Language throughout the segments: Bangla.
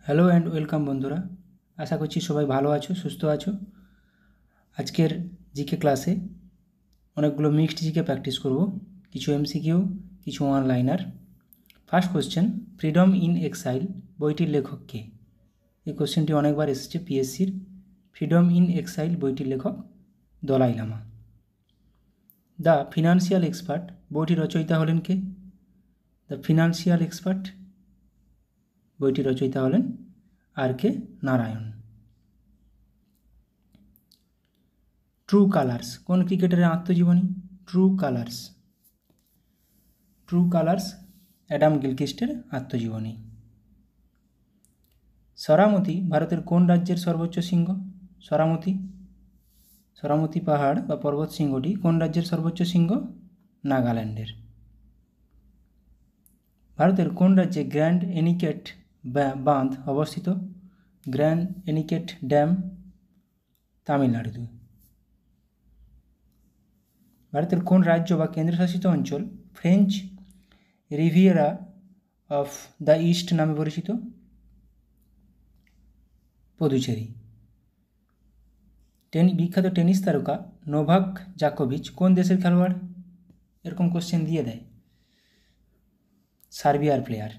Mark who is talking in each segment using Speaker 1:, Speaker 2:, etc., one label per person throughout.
Speaker 1: হ্যালো অ্যান্ড ওয়েলকাম বন্ধুরা, আশা করছি সবাই ভালো আছো, সুস্থ আছো। আজকের জিকে ক্লাসে অনেকগুলো মিক্সড জিকে প্র্যাকটিস করব, কিছু এমসিকিউ, কিছু one liner. First question, freedom in exile বইটির লেখক কে? এই কোশ্চেনটি অনেকবার এসেছে পিএসসির। ফ্রিডম ইন এক্সাইল বইটির লেখক Dalai Lama. The financial expert বইটির রচয়িতা হলেন কে? দ্য ফিনান্সিয়াল এক্সপার্ট বইটির রচয়িতা হলেন আর.কে. নারায়ণ। ট্রু কালার্স কোন ক্রিকেটারের আত্মজীবনী? ট্রু কালার্স অ্যাডাম গিলক্রিস্টের আত্মজীবনী। সরামতি ভারতের কোন রাজ্যের সর্বোচ্চ শৃঙ্গ? সরামতি পাহাড় বা পর্বত শৃঙ্গটি কোন রাজ্যের সর্বোচ্চ শৃঙ্গ? নাগাল্যান্ডের। ভারতের কোন রাজ্যে গ্র্যান্ড এনিকেট বাঁধ অবস্থিত? গ্র্যান্ড এনিকেট ড্যাম তামিলনাড়ুতে। ভারতের কোন রাজ্য বা কেন্দ্রশাসিত অঞ্চল French Riviera of the east নামে পরিচিত? পুদুচেরি। বিখ্যাত টেনিস তারকা নোভাক জোকোভিচ কোন দেশের খেলোয়াড়? এরকম কোশ্চেন দিয়ে দেয়। সার্বিয়ার প্লেয়ার।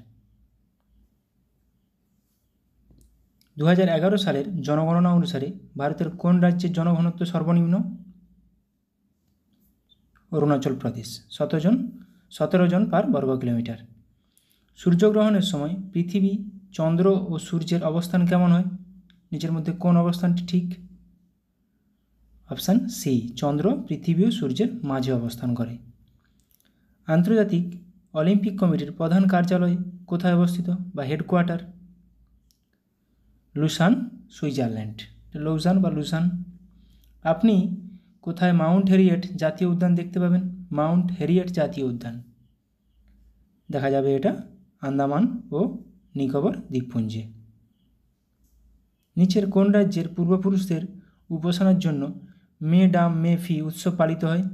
Speaker 1: 2011 সালের জনগণনা অনুসারে ভারতের কোন রাজ্যের জনঘনত্ব সর্বনিম্ন? অরুণাচল প্রদেশ। 17 জন পার বর্গ কিলোমিটার। সূর্যগ্রহণের সময় পৃথিবী, চন্দ্র ও সূর্যের অবস্থান কেমন হয়? নিচের মধ্যে কোন অবস্থানটি ঠিক? অপশান সি, চন্দ্র পৃথিবী ও সূর্যের মাঝে অবস্থান করে। আন্তর্জাতিক অলিম্পিক কমিটির প্রধান কার্যালয় কোথায় অবস্থিত বা হেডকোয়ার্টার? Luschan, Switzerland. লুসান। আপনি কোথায় মাউন্ট হেরিয়েট জাতীয় উদ্যান দেখতে পাবেন? মাউন্ট হেরিয়েট জাতীয় উদ্যান দেখা যাবে এটা আন্দামান ও নিকোবর দ্বীপপুঞ্জে। নিচের কোন রাজ্যের পূর্বপুরুষদের উপাসনার জন্য মে ডাম মে ফি উৎসব পালিত হয়?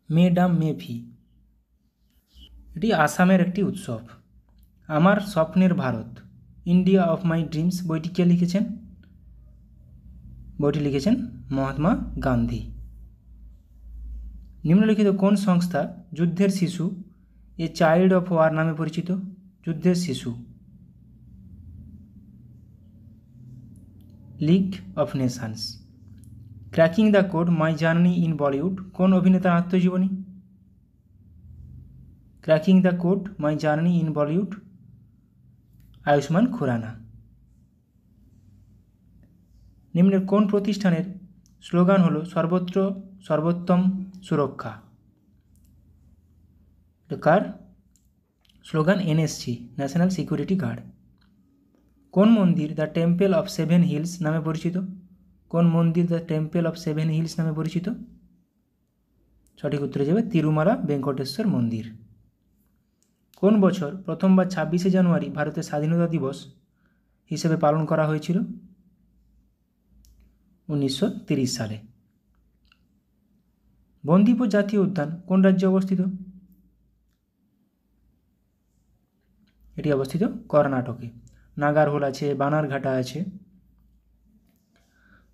Speaker 1: মে ডাম মে ফি এটি আসামের একটি উৎসব। আমার স্বপ্নের Bharat India of my dreams বইটি কে লিখেছেন? বইটি লিখেছেন মহাত্মা গান্ধী। নিম্নলিখিত কোন সংস্থা যুদ্ধের শিশু এ চাইল্ড অফ ওয়ার নামে পরিচিত? যুদ্ধের শিশু league of nations. Cracking the code my journey in Bollywood কোন অভিনেতার আত্মজীবনী? Cracking the code my journey in Bollywood Ayushmann Khurrana. নিম্নের কোন প্রতিষ্ঠানের স্লোগান হলো সর্বত্র সর্বোত্তম সুরক্ষা? কার স্লোগান? NSG, national security guard. কোন মন্দির the temple of seven hills নামে পরিচিত? কোন মন্দির the temple of seven hills নামে পরিচিত? সঠিক উত্তরে যাবে তিরুমালা বেঙ্কটেশ্বর মন্দির। কোন বছর প্রথমবার 26শে জানুয়ারি ভারতের স্বাধীনতা দিবস হিসেবে পালন করা হয়েছিল? 1930 সালে। বন্দিপুর জাতীয় উদ্যান কোন রাজ্যে অবস্থিত? এটি অবস্থিত কর্ণাটকে। নাগারহোল আছে, বানারঘাটা আছে।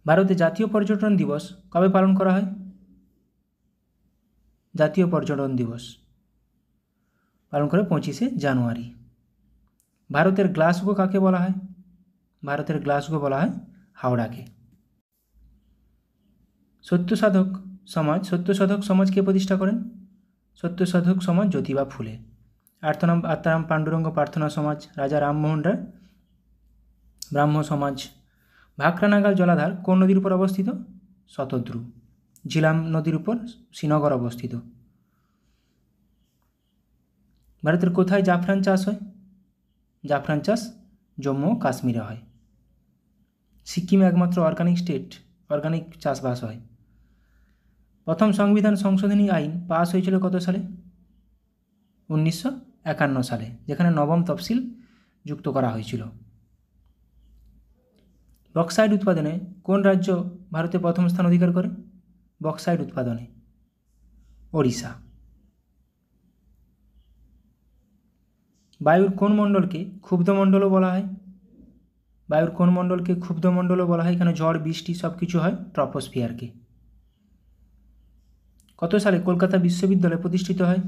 Speaker 1: ভারতে জাতীয় পর্যটন দিবস কবে পালন করা হয়? জাতীয় পর্যটন দিবস পালন করে 25শে জানুয়ারি। ভারতের গ্লাসগো কাকে বলা হয়? ভারতের গ্লাসগো বলা হয় হাওড়াকে। সত্যসাধক সমাজ কে প্রতিষ্ঠা করেন? সত্যসাধক সমাজ জ্যোতিবা ফুলে। আত্মারাম পাণ্ডুরঙ্গ প্রার্থনা সমাজ রাজা রামমোহন রায় ব্রাহ্ম সমাজ। ভাকরানাগাল জলাধার কোন নদীর উপর অবস্থিত? শতদ্রু। ঝিলাম নদীর উপর শ্রীনগর অবস্থিত। ভারতের কোথায় জাফরান চাষ হয়? জাফরান চাষ জম্মু ও কাশ্মীরে হয়। সিকিম একমাত্র অর্গানিক চাষবাস হয়। প্রথম সংবিধান সংশোধনী আইন পাস হয়েছিল কত সালে? 1951 সালে, যেখানে নবম তফসিল যুক্ত করা হয়েছিল। বক্সাইট উৎপাদনে কোন রাজ্য ভারতে প্রথম স্থান অধিকার করে? বক্সাইট উৎপাদনে ওড়িশা। বায়ুর কোন মণ্ডলকে ক্ষুব্ধ মণ্ডলও বলা হয়? বায়ুর কোন মণ্ডলকে ক্ষুব্ধ মণ্ডলও বলা হয়? কেন ঝড় বৃষ্টি সব কিছু হয় ট্রপোস্ফিয়ারকে। কত সালে কলকাতা বিশ্ববিদ্যালয় প্রতিষ্ঠিত হয়?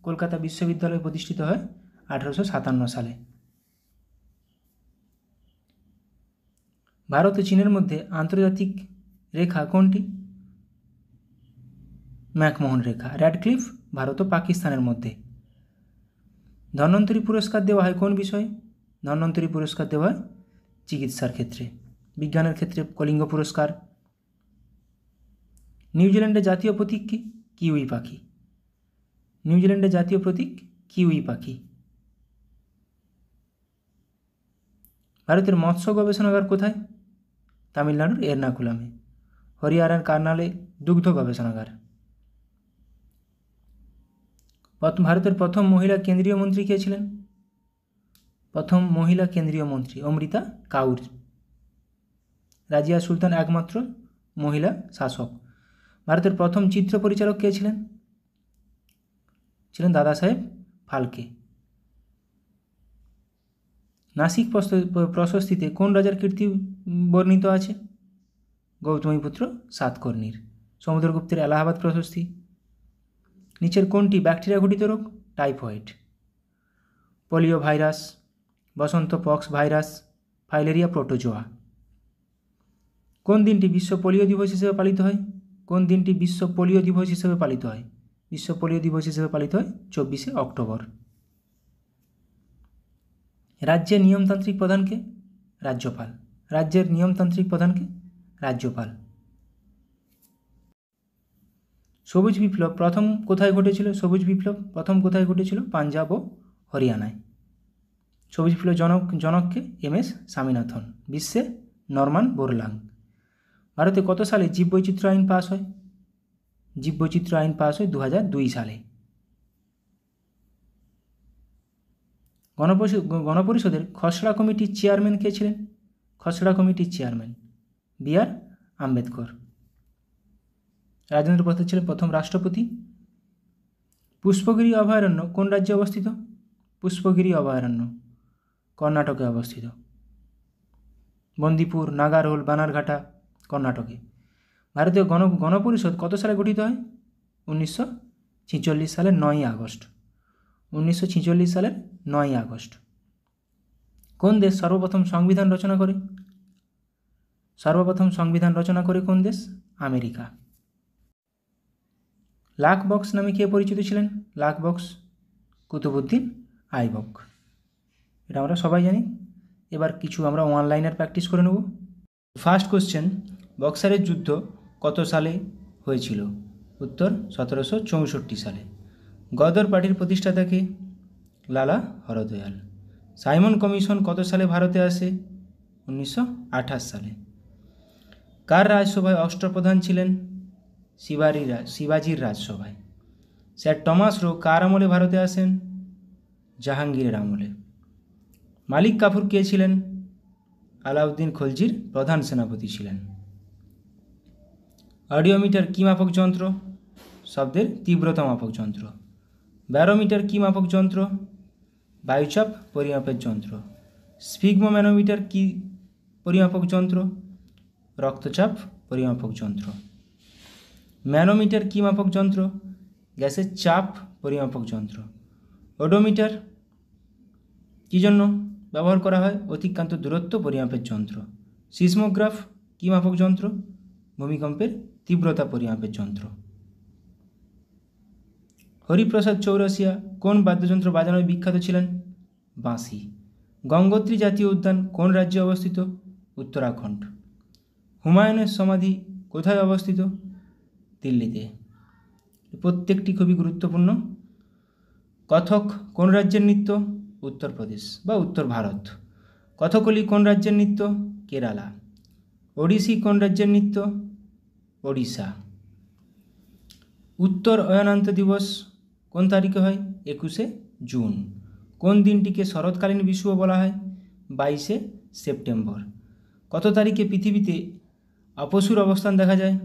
Speaker 1: কলকাতা বিশ্ববিদ্যালয় প্রতিষ্ঠিত হয় 1857 সালে। ভারত ও চীনের মধ্যে আন্তর্জাতিক রেখা কোনটি? ম্যাকমোহন রেখা। র্যাডক্লিফ ভারত ও পাকিস্তানের মধ্যে। ধন্বন্তরী পুরস্কার দেওয়া হয় কোন বিষয়ে? ধন্বন্তরী পুরস্কার দেওয়া হয় চিকিৎসার ক্ষেত্রে। বিজ্ঞানের ক্ষেত্রে কলিঙ্গ পুরস্কার। নিউজিল্যান্ডের জাতীয় প্রতীক কি? কিউই পাখি। নিউজিল্যান্ডের জাতীয় প্রতীক কিউই পাখি। ভারতের মৎস্য গবেষণাগার কোথায়? তামিলনাড়ুর এর্নাকুলামে। হরিয়ানার কার্নালে দুগ্ধ গবেষণাগার। ভারতের প্রথম মহিলা কেন্দ্রীয় মন্ত্রী কে ছিলেন? প্রথম মহিলা কেন্দ্রীয় মন্ত্রী অমৃতা কাউর। রাজিয়া সুলতান একমাত্র মহিলা শাসক। ভারতের প্রথম চিত্র পরিচালক কে ছিলেন? ছিলেন দাদা সাহেব ফালকে। নাসিক প্রশস্তিতে কোন রাজার কীর্তি বর্ণিত আছে? গৌতমীপুত্র সাতকর্ণীর। সমুদ্রগুপ্তের এলাহাবাদ প্রশস্তি। নিচের কোনটি ব্যাকটেরিয়া ঘটিত রোগ? টাইফয়েড। পোলিও ভাইরাস, বসন্ত পক্স ভাইরাস, ফাইলেরিয়া প্রোটোজোয়া। কোন দিনটি বিশ্ব পোলিও দিবস হিসেবে পালিত হয়? কোন দিনটি বিশ্ব পোলিও দিবস হিসেবে পালিত হয়? বিশ্ব পোলিও দিবস হিসেবে পালিত হয় 24শে অক্টোবর। রাজ্যের নিয়মতান্ত্রিক প্রধানকে? রাজ্যপাল। রাজ্যের নিয়মতান্ত্রিক প্রধানকে? রাজ্যপাল। সবুজ বিপ্লব প্রথম কোথায় ঘটেছিল? সবুজ বিপ্লব প্রথম কোথায় ঘটেছিল? পাঞ্জাব ও হরিয়ানায়। সবুজ বিপ্লব জনককে? MS স্বামীনাথন। বিশ্বে নরমান বোরলাং। ভারতে কত সালে জীববৈচিত্র্য আইন পাস হয়? জীববৈচিত্র্য আইন পাস হয় 2002 সালে। গণপরিষদের খসড়া কমিটির চেয়ারম্যান কে ছিলেন? খসড়া কমিটির চেয়ারম্যান BR আম্বেদকর। রাজেন্দ্র প্রসাদ ছিলেন প্রথম রাষ্ট্রপতি। পুষ্পগিরি অভয়ারণ্য কোন রাজ্যে অবস্থিত? পুষ্পগিরি অভয়ারণ্য কর্ণাটকে অবস্থিত। বন্দিপুর, নাগারহোল, বানারঘাটা কর্ণাটকে। ভারতীয় গণপরিষদ কত সালে গঠিত হয়? 1946 সালের 9ই আগস্ট। 1946 সালের 9ই আগস্ট। কোন দেশ সর্বপ্রথম সংবিধান রচনা করে? সর্বপ্রথম সংবিধান রচনা করে কোন দেশ? আমেরিকা। লাক বক্স নামে কে পরিচিত ছিলেন? লাক বক্স কুতুবউদ্দিন আইবক। এটা আমরা সবাই জানি। এবার কিছু আমরা অনলাইনের প্র্যাকটিস করে নেব। ফার্স্ট কোশ্চেন, বক্সারের যুদ্ধ কত সালে হয়েছিল? উত্তর 1764 সালে। গদর পার্টির প্রতিষ্ঠাতা কে? লালা হরদয়াল। সাইমন কমিশন কত সালে ভারতে আসে? 1928 সালে। কার রাজসভায় অষ্টপ্রধান ছিলেন? শিবাজির রাজসভায়। স্যার টমাস রো কার আমলে ভারতে আসেন? জাহাঙ্গীরের আমলে। মালিক কাফুর কে ছিলেন? আলাউদ্দিন খলজির প্রধান সেনাপতি ছিলেন। অডিওমিটার কী মাপক যন্ত্র? শব্দের তীব্রতা মাপক যন্ত্র। ব্যারোমিটার কী মাপক যন্ত্র? বায়ুচাপ পরিমাপের যন্ত্র। স্ফিগমোম্যানোমিটার কী পরিমাপক যন্ত্র? রক্তচাপ পরিমাপক যন্ত্র। ম্যানোমিটার কী মাপক যন্ত্র? গ্যাসের চাপ পরিমাপক যন্ত্র। ওডোমিটার কী জন্য ব্যবহার করা হয়? অতিক্রান্ত দূরত্ব পরিমাপের যন্ত্র। সিসমোগ্রাফ কী মাপক যন্ত্র? ভূমিকম্পের তীব্রতা পরিমাপের যন্ত্র। হরিপ্রসাদ চৌরাসিয়া কোন বাদ্যযন্ত্র বাজানোয় বিখ্যাত ছিলেন? বাঁশি। গঙ্গোত্রী জাতীয় উদ্যান কোন রাজ্যে অবস্থিত? উত্তরাখণ্ড। হুমায়ুনের সমাধি কোথায় অবস্থিত? দিল্লিতে। প্রত্যেকটি খুবই গুরুত্বপূর্ণ। কথক কোন রাজ্যের নৃত্য? উত্তরপ্রদেশ বা উত্তর ভারত। কথকলি কোন রাজ্যের নৃত্য? কেরালা। ওড়িশি কোন রাজ্যের নৃত্য? ওড়িশা। উত্তর অয়নান্ত দিবস কোন তারিখে হয়? 21শে জুন। কোন দিনটিকে শরৎকালীন বিষুব বলা হয়? 22শে সেপ্টেম্বর। কত তারিখে পৃথিবীতে আপসুর অবস্থান দেখা যায়?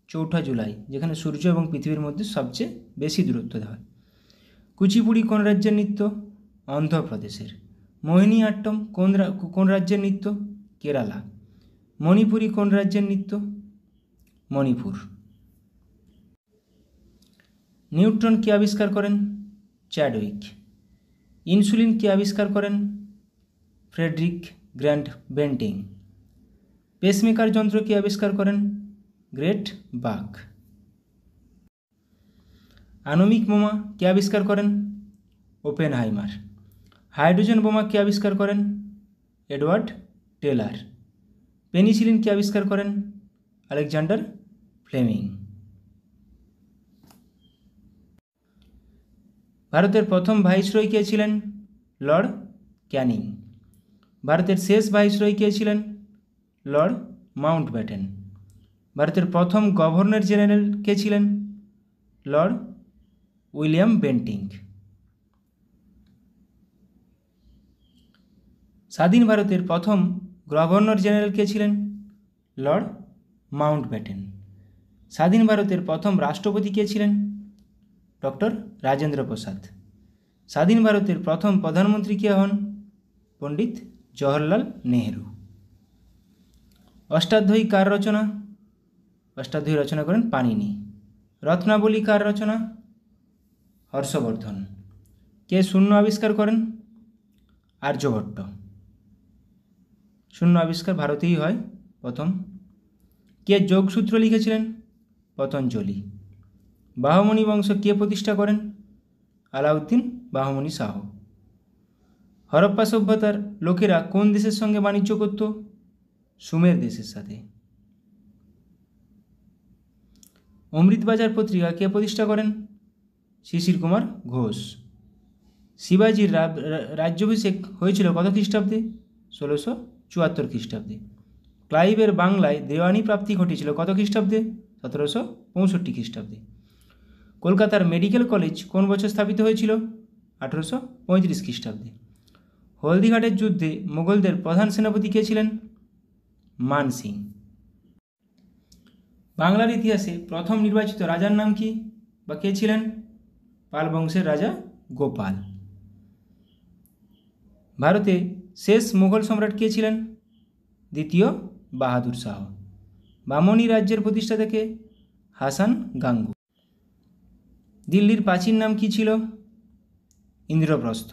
Speaker 1: 4 জুলাই, যেখানে সূর্য এবং পৃথিবীর মধ্যে সবচেয়ে বেশি দূরত্ব হয়। কুচিপুড়ি কোন রাজ্যের নৃত্য? অন্ধ্রপ্রদেশের। মোহিনী আট্টম কোন রাজ্যের নৃত্য? কেরালা। মণিপুরি কোন রাজ্যের নৃত্য? মণিপুর। নিউট্রন কে আবিষ্কার করেন? চ্যাডউইক। ইনসুলিন কে আবিষ্কার করেন? Friedrich grant Bentinck. পেসমেকার যন্ত্র কে আবিষ্কার করেন? গ্রেট বাক। আণবিক বোমা কে আবিষ্কার করেন? ওপেনহাইমার। হাইড্রোজেন বোমা কে আবিষ্কার করেন? Edward teller. পেনিসিলিন কে আবিষ্কার করেন? Alexander Fleming. ভারতের প্রথম ভাইসরয় কে ছিলেন? Lord Canning. ভারতের শেষ ভাইসরয় কে ছিলেন? Lord Mountbatten. ভারতের প্রথম গভর্নর জেনারেল কে ছিলেন? Lord William Bentinck. স্বাধীন ভারতের প্রথম গভর্নর জেনারেল কে ছিলেন? Lord Mountbatten. স্বাধীন ভারতের প্রথম রাষ্ট্রপতি কে ছিলেন? ডক্টর রাজেন্দ্র প্রসাদ। স্বাধীন ভারতের প্রথম প্রধানমন্ত্রী কে হন? পণ্ডিত জওহরলাল নেহেরু। অষ্টাধ্যায়ী কার রচনা? অষ্টাধ্যায়ী রচনা করেন পাণিনি। রত্নাবলী কার রচনা? হর্ষবর্ধন। কে শূন্য আবিষ্কার করেন? আর্যভট্ট। শূন্য আবিষ্কার ভারতেই হয় প্রথম। কে যোগসূত্র লিখেছিলেন? পতঞ্জলি। বাহমনি বংশ কে প্রতিষ্ঠা করেন? আলাউদ্দিন বাহমনি শাহ। হরপ্পা সভ্যতার লোকেরা কোন দেশের সঙ্গে বাণিজ্য করত? সুমের দেশের সাথে। অমৃতবাজার পত্রিকা কে প্রতিষ্ঠা করেন? শিশির কুমার ঘোষ। শিবাজির রাজ্যাভিষেক হয়েছিল কত খ্রিস্টাব্দে? 1674 খ্রিস্টাব্দে। ক্লাইভের বাংলায় দেওয়ানি প্রাপ্তি ঘটেছিল কত খ্রিস্টাব্দে? 1765 খ্রিস্টাব্দে। কলকাতার মেডিকেল কলেজ কোন বছর স্থাপিত হয়েছিল? 1835 খ্রিস্টাব্দে। হলদিঘাটের যুদ্ধে মুঘলদের প্রধান সেনাপতি কে ছিলেন? মান সিং। বাংলার ইতিহাসে প্রথম নির্বাচিত রাজার নাম কি বা কে ছিলেন? পাল বংশের রাজা গোপাল। ভারতে শেষ মুঘল সম্রাট কে ছিলেন? দ্বিতীয় বাহাদুর শাহ। বামনী রাজ্যের প্রতিষ্ঠাতা কে? হাসান গাঙ্গু। দিল্লির প্রাচীন নাম কি ছিল? ইন্দ্রপ্রস্থ।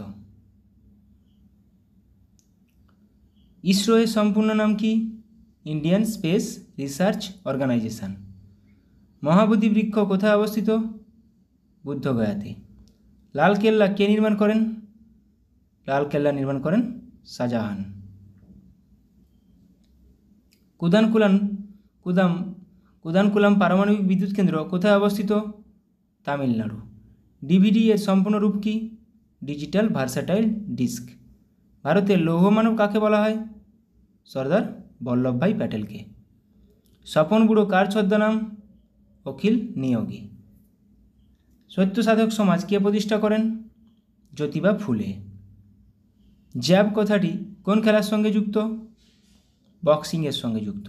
Speaker 1: ইসরোয়ের সম্পূর্ণ নাম কি? Indian Space Research Organisation. Mahabodhi বৃক্ষ কোথায় অবস্থিত? বুদ্ধগয়াতে। লালকেল্লা কে নির্মাণ করেন? লালকেল্লা নির্মাণ করেন শাহজাহান। কুদানকুলাম পারমাণবিক বিদ্যুৎ কেন্দ্র কোথায় অবস্থিত? তামিলনাড়ু। ডিভিডি এর সম্পূর্ণ রূপ কি? Digital versatile disc. ভারতের লৌহ মানব কাকে বলা হয়? সর্দার বল্লভভাই প্যাটেলকে। স্বপন বুড়ো কার ছদ্মনাম? অখিল নিয়োগী। সত্য সাধক সমাজ কে প্রতিষ্ঠা করেন? জ্যোতিবা ফুলে। জ্যাব কথাটি কোন খেলার সঙ্গে যুক্ত? বক্সিংয়ের সঙ্গে যুক্ত।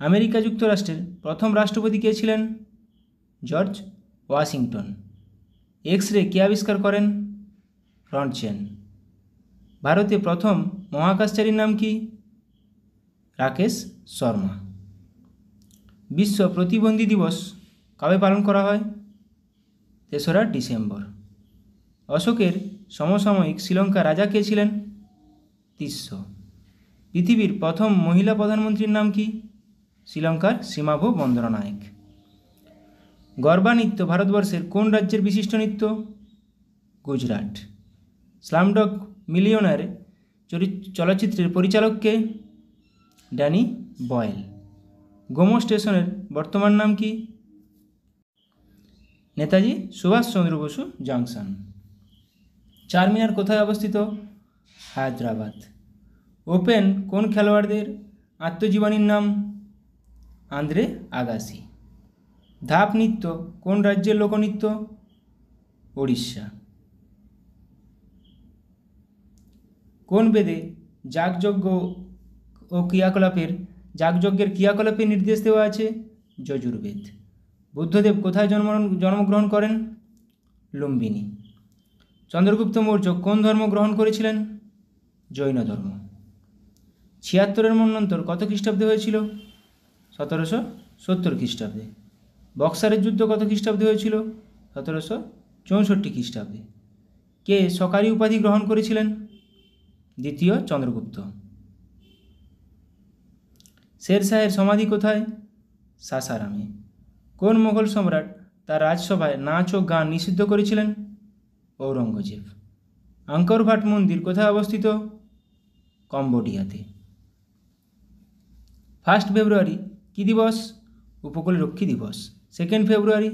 Speaker 1: আমেরিকা যুক্তরাষ্ট্রের প্রথম রাষ্ট্রপতি কে ছিলেন? George Washington. এক্স রে কে আবিষ্কার করেন? রন্টজেন। ভারতে প্রথম মহাকাশচারীর নাম কি? রাকেশ শর্মা। বিশ্ব প্রতিবন্ধী দিবস কবে পালন করা হয়? 3রা ডিসেম্বর। অশোকের সমসাময়িক শ্রীলঙ্কা রাজা কে ছিলেন? তিস্য। পৃথিবীর প্রথম মহিলা প্রধানমন্ত্রীর নাম কি? শ্রীলঙ্কার সীমাভো বন্দরনায়েক। গরবা নৃত্য ভারতবর্ষের কোন রাজ্যের বিশিষ্ট নৃত্য? গুজরাট। স্লামডগ মিলিয়নার চলচ্চিত্রের পরিচালককে? Danny boil. গোমো স্টেশনের বর্তমান নাম কি? নেতাজি সুভাষচন্দ্র বসু জাংশন। চারমিনার কোথায় অবস্থিত? হায়দ্রাবাদ। ওপেন কোন খেলোয়াড়দের আত্মজীবনীর নাম? Andre Agassi. ধাপ নৃত্য কোন রাজ্যের লোকনৃত্য? ওড়িশা। কোন বেদে যাগযজ্ঞ ও যাগযজ্ঞের ক্রিয়াকলাপের নির্দেশ দেওয়া আছে? যজুর্বেদ। বুদ্ধদেব কোথায় জন্মগ্রহণ করেন? লুম্বিনী। চন্দ্রগুপ্ত মৌর্য কোন ধর্ম গ্রহণ করেছিলেন? জৈন ধর্ম। ছিয়াত্তরের মন্বন্তর কত খ্রিস্টাব্দে হয়েছিল? 1770 খ্রিস্টাব্দে। বক্সারের যুদ্ধ কত খ্রিস্টাব্দে হয়েছিল? 1764 খ্রিস্টাব্দে। কে সরকারি উপাধি গ্রহণ করেছিলেন? দ্বিতীয় চন্দ্রগুপ্ত। শেরশাহের সমাধি কোথায়? সাসারামে। কোন মোগল সম্রাট তার রাজসভায় নাচ ও গান নিষিদ্ধ করেছিলেন? ঔরঙ্গজেব। আঙ্কর ভাট মন্দির কোথায় অবস্থিত? কম্বোডিয়াতে। 1 ফেব্রুয়ারি কী দিবস? উপকূলরক্ষী দিবস। 2 ফেব্রুয়ারি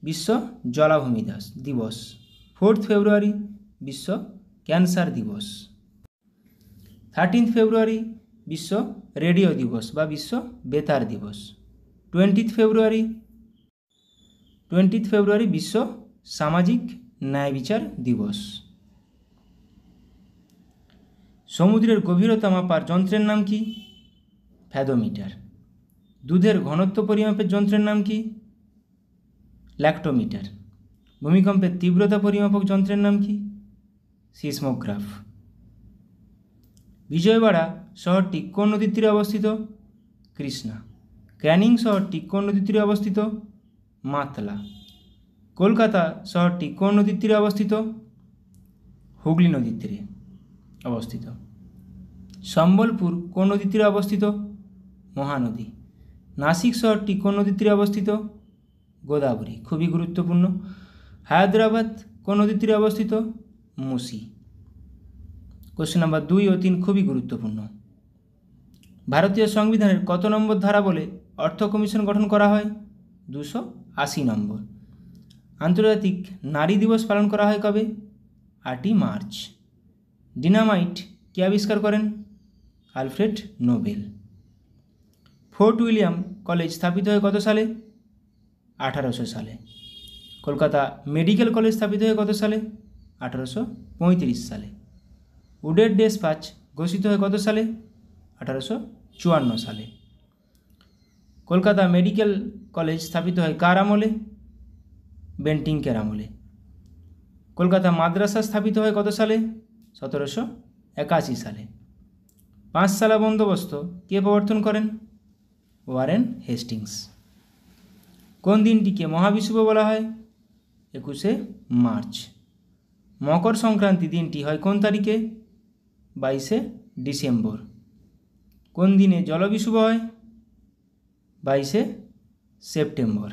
Speaker 1: বিশ্ব জলাভূমি দিবস। 4 ফেব্রুয়ারি বিশ্ব ক্যান্সার দিবস। 13 ফেব্রুয়ারি বিশ্ব রেডিও দিবস বা বিশ্ব বেতার দিবস। 20 ফেব্রুয়ারি বিশ্ব সামাজিক ন্যায় বিচার দিবস। সমুদ্রের গভীরতা মাপার যন্ত্রের নাম কি? ফ্যাদোমিটার। দুধের ঘনত্ব পরিমাপের যন্ত্রের নাম কি? ল্যাক্টোমিটার। ভূমিকম্পের তীব্রতা পরিমাপক যন্ত্রের নাম কি? সিসমোগ্রাফ। বিজয়বাড়া শহরটি কোন নদীর তীরে অবস্থিত? কৃষ্ণা। ক্যানিং শহরটি কোন নদীর তীরে অবস্থিত? মাতলা। কলকাতা শহরটি কোন নদীর তীরে অবস্থিত? হুগলি নদীর তীরে অবস্থিত। সম্বলপুর কোন নদীর তীরে অবস্থিত? মহানদী। নাসিক শহরটি কোন নদীর তীরে অবস্থিত? গোদাবরী। খুবই গুরুত্বপূর্ণ। হায়দ্রাবাদ কোন নদীর তীরে অবস্থিত? মুসি। কোশ্চেন নাম্বার 2 ও 3 খুবই গুরুত্বপূর্ণ। ভারতীয় সংবিধানের কত নম্বর ধারা বলে অর্থ কমিশন গঠন করা হয়? 280 নম্বর। আন্তর্জাতিক নারী দিবস পালন করা হয় কবে? 8ই মার্চ। ডিনামাইট কে আবিষ্কার করেন? Alfred Nobel. Fort William college স্থাপিত হয় কত সালে? 1800 সালে। কলকাতা মেডিকেল কলেজ স্থাপিত হয় কত সালে? 1835 সালে। উডের ডেসপাচ ঘোষিত হয় কত সালে? 1854 সালে। কলকাতা মেডিকেল কলেজ স্থাপিত হয় কার আমলে? বেন্টিংকের আমলে। কলকাতা মাদ্রাসা স্থাপিত হয় কত সালে? 1781 সালে। পাঁচশালা বন্দোবস্ত কে প্রবর্তন করেন? Warren Hastings. কোন দিনটিকে মহাবিষুব বলা হয়? 21শে মার্চ। মকর সংক্রান্তি দিনটি হয় কোন তারিখে? 22শে ডিসেম্বর। কোন দিনে জলবিষুব হয়? 22শে সেপ্টেম্বর।